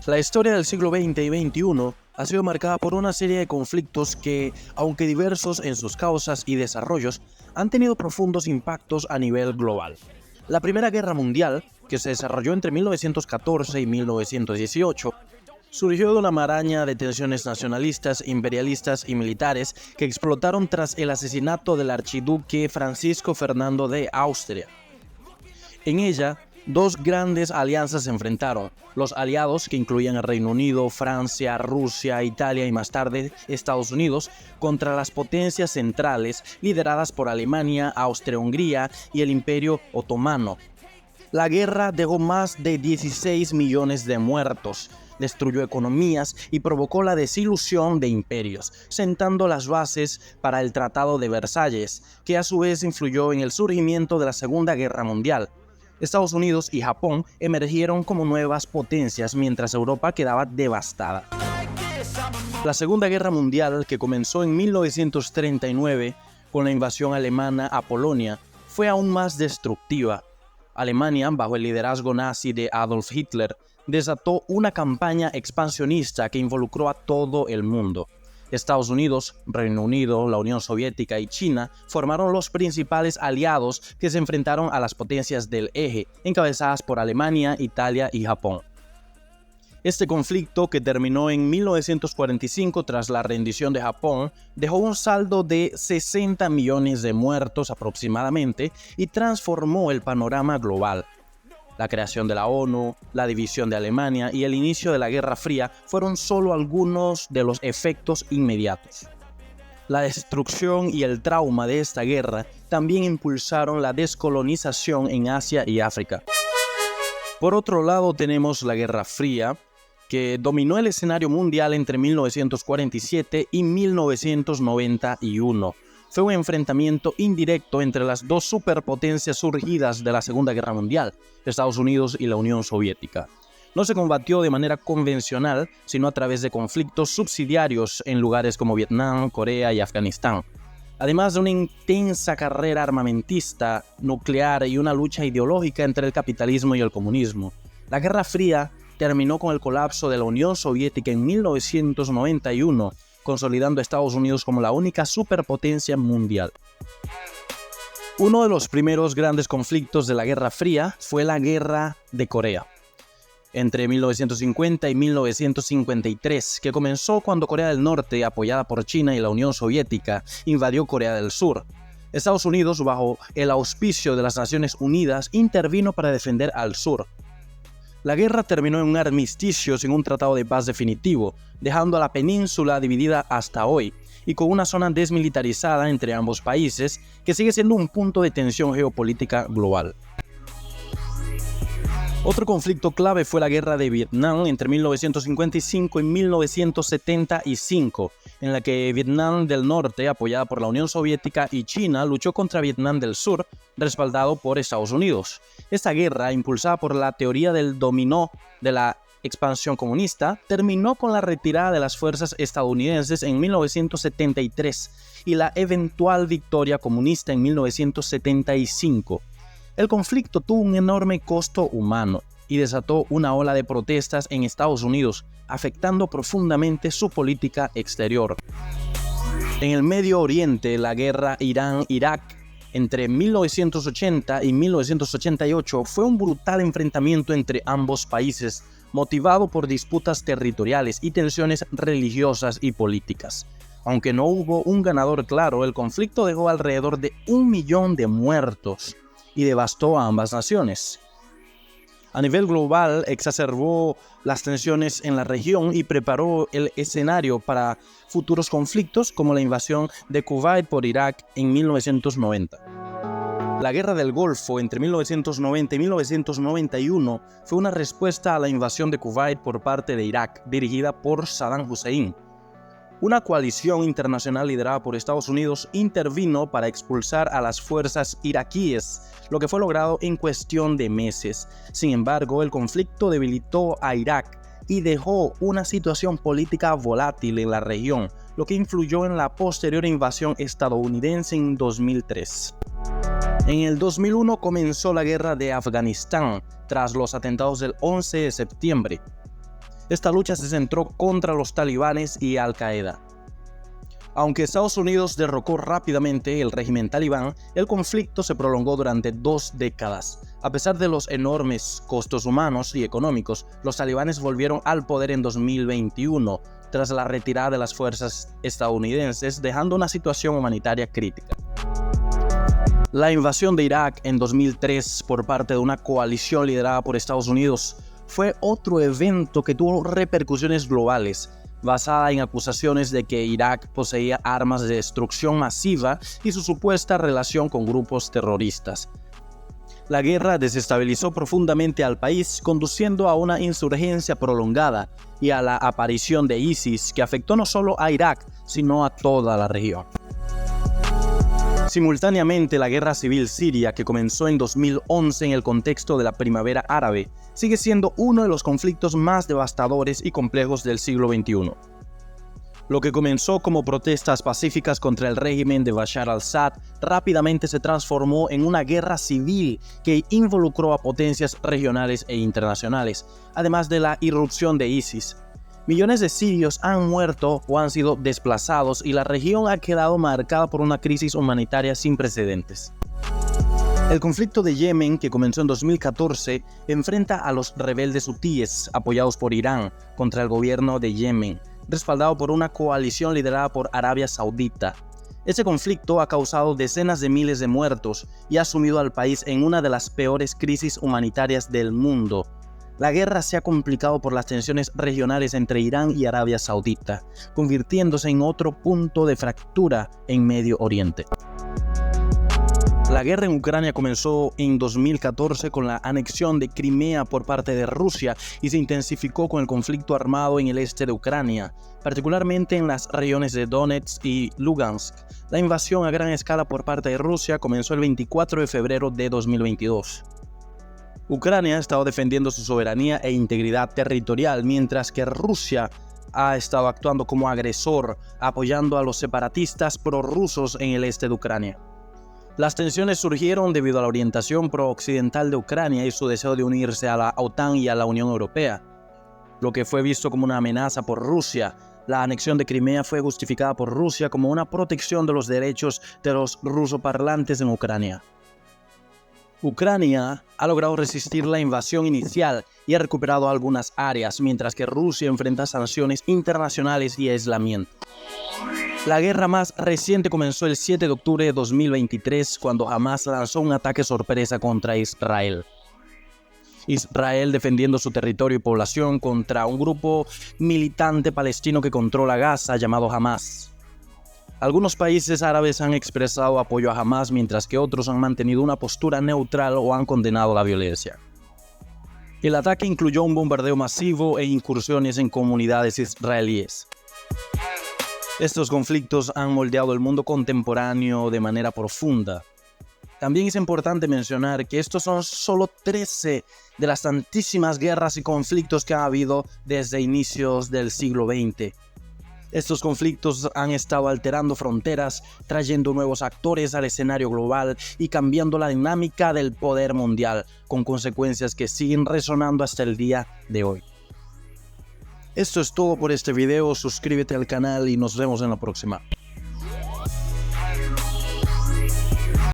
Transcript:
La historia del siglo XX y XXI ha sido marcada por una serie de conflictos que, aunque diversos en sus causas y desarrollos, han tenido profundos impactos a nivel global. La Primera Guerra Mundial, que se desarrolló entre 1914 y 1918, surgió de una maraña de tensiones nacionalistas, imperialistas y militares que explotaron tras el asesinato del archiduque Francisco Fernando de Austria. En ella, dos grandes alianzas se enfrentaron: los aliados, que incluían el Reino Unido, Francia, Rusia, Italia y más tarde Estados Unidos, contra las potencias centrales lideradas por Alemania, Austria-Hungría y el Imperio Otomano. La guerra dejó más de 16 millones de muertos, destruyó economías y provocó la desilusión de imperios, sentando las bases para el Tratado de Versalles, que a su vez influyó en el surgimiento de la Segunda Guerra Mundial. Estados Unidos y Japón emergieron como nuevas potencias mientras Europa quedaba devastada. La Segunda Guerra Mundial, que comenzó en 1939 con la invasión alemana a Polonia, fue aún más destructiva. Alemania, bajo el liderazgo nazi de Adolf Hitler, desató una campaña expansionista que involucró a todo el mundo. Estados Unidos, Reino Unido, la Unión Soviética y China formaron los principales aliados que se enfrentaron a las potencias del eje, encabezadas por Alemania, Italia y Japón. Este conflicto, que terminó en 1945 tras la rendición de Japón, dejó un saldo de 60 millones de muertos aproximadamente y transformó el panorama global. La creación de la ONU, la división de Alemania y el inicio de la Guerra Fría fueron solo algunos de los efectos inmediatos. La destrucción y el trauma de esta guerra también impulsaron la descolonización en Asia y África. Por otro lado, tenemos la Guerra Fría, que dominó el escenario mundial entre 1947 y 1991. Fue un enfrentamiento indirecto entre las dos superpotencias surgidas de la Segunda Guerra Mundial, Estados Unidos y la Unión Soviética. No se combatió de manera convencional, sino a través de conflictos subsidiarios en lugares como Vietnam, Corea y Afganistán. Además de una intensa carrera armamentista, nuclear y una lucha ideológica entre el capitalismo y el comunismo. La Guerra Fría terminó con el colapso de la Unión Soviética en 1991, consolidando a Estados Unidos como la única superpotencia mundial. Uno de los primeros grandes conflictos de la Guerra Fría fue la Guerra de Corea, entre 1950 y 1953, que comenzó cuando Corea del Norte, apoyada por China y la Unión Soviética, invadió Corea del Sur. Estados Unidos, bajo el auspicio de las Naciones Unidas, intervino para defender al sur. La guerra terminó en un armisticio sin un tratado de paz definitivo, dejando a la península dividida hasta hoy, y con una zona desmilitarizada entre ambos países, que sigue siendo un punto de tensión geopolítica global. Otro conflicto clave fue la Guerra de Vietnam entre 1955 y 1975, en la que Vietnam del Norte, apoyada por la Unión Soviética, y China luchó contra Vietnam del Sur, respaldado por Estados Unidos. Esta guerra, impulsada por la teoría del dominó de la expansión comunista, terminó con la retirada de las fuerzas estadounidenses en 1973 y la eventual victoria comunista en 1975. El conflicto tuvo un enorme costo humano y desató una ola de protestas en Estados Unidos, afectando profundamente su política exterior. En el Medio Oriente, la guerra Irán-Irak entre 1980 y 1988 fue un brutal enfrentamiento entre ambos países, motivado por disputas territoriales y tensiones religiosas y políticas. Aunque no hubo un ganador claro, el conflicto dejó alrededor de 1 millón de muertos y devastó a ambas naciones. A nivel global, exacerbó las tensiones en la región y preparó el escenario para futuros conflictos como la invasión de Kuwait por Irak en 1990. La Guerra del Golfo entre 1990 y 1991 fue una respuesta a la invasión de Kuwait por parte de Irak, dirigida por Saddam Hussein. Una coalición internacional liderada por Estados Unidos intervino para expulsar a las fuerzas iraquíes, lo que fue logrado en cuestión de meses. Sin embargo, el conflicto debilitó a Irak y dejó una situación política volátil en la región, lo que influyó en la posterior invasión estadounidense en 2003. En el 2001 comenzó la guerra de Afganistán, tras los atentados del 11 de septiembre. Esta lucha se centró contra los talibanes y Al-Qaeda. Aunque Estados Unidos derrocó rápidamente el régimen talibán, el conflicto se prolongó durante 2 décadas. A pesar de los enormes costos humanos y económicos, los talibanes volvieron al poder en 2021, tras la retirada de las fuerzas estadounidenses, dejando una situación humanitaria crítica. La invasión de Irak en 2003 por parte de una coalición liderada por Estados Unidos fue otro evento que tuvo repercusiones globales, basada en acusaciones de que Irak poseía armas de destrucción masiva y su supuesta relación con grupos terroristas. La guerra desestabilizó profundamente al país, conduciendo a una insurgencia prolongada y a la aparición de ISIS, que afectó no solo a Irak, sino a toda la región. Simultáneamente, la guerra civil siria, que comenzó en 2011 en el contexto de la primavera árabe, sigue siendo uno de los conflictos más devastadores y complejos del siglo XXI. Lo que comenzó como protestas pacíficas contra el régimen de Bashar al-Assad rápidamente se transformó en una guerra civil que involucró a potencias regionales e internacionales, además de la irrupción de ISIS. Millones de sirios han muerto o han sido desplazados y la región ha quedado marcada por una crisis humanitaria sin precedentes. El conflicto de Yemen, que comenzó en 2014, enfrenta a los rebeldes hutíes, apoyados por Irán, contra el gobierno de Yemen, respaldado por una coalición liderada por Arabia Saudita. Este conflicto ha causado decenas de miles de muertos y ha sumido al país en una de las peores crisis humanitarias del mundo. La guerra se ha complicado por las tensiones regionales entre Irán y Arabia Saudita, convirtiéndose en otro punto de fractura en Medio Oriente. La guerra en Ucrania comenzó en 2014 con la anexión de Crimea por parte de Rusia y se intensificó con el conflicto armado en el este de Ucrania, particularmente en las regiones de Donetsk y Lugansk. La invasión a gran escala por parte de Rusia comenzó el 24 de febrero de 2022. Ucrania ha estado defendiendo su soberanía e integridad territorial, mientras que Rusia ha estado actuando como agresor, apoyando a los separatistas prorrusos en el este de Ucrania. Las tensiones surgieron debido a la orientación pro-occidental de Ucrania y su deseo de unirse a la OTAN y a la Unión Europea, lo que fue visto como una amenaza por Rusia. La anexión de Crimea fue justificada por Rusia como una protección de los derechos de los rusoparlantes en Ucrania. Ucrania ha logrado resistir la invasión inicial y ha recuperado algunas áreas, mientras que Rusia enfrenta sanciones internacionales y aislamiento. La guerra más reciente comenzó el 7 de octubre de 2023, cuando Hamas lanzó un ataque sorpresa contra Israel. Israel defendiendo su territorio y población contra un grupo militante palestino que controla Gaza llamado Hamas. Algunos países árabes han expresado apoyo a Hamas, mientras que otros han mantenido una postura neutral o han condenado la violencia. El ataque incluyó un bombardeo masivo e incursiones en comunidades israelíes. Estos conflictos han moldeado el mundo contemporáneo de manera profunda. También es importante mencionar que estos son solo 13 de las tantísimas guerras y conflictos que ha habido desde inicios del siglo XX. Estos conflictos han estado alterando fronteras, trayendo nuevos actores al escenario global y cambiando la dinámica del poder mundial, con consecuencias que siguen resonando hasta el día de hoy. Esto es todo por este video, suscríbete al canal y nos vemos en la próxima.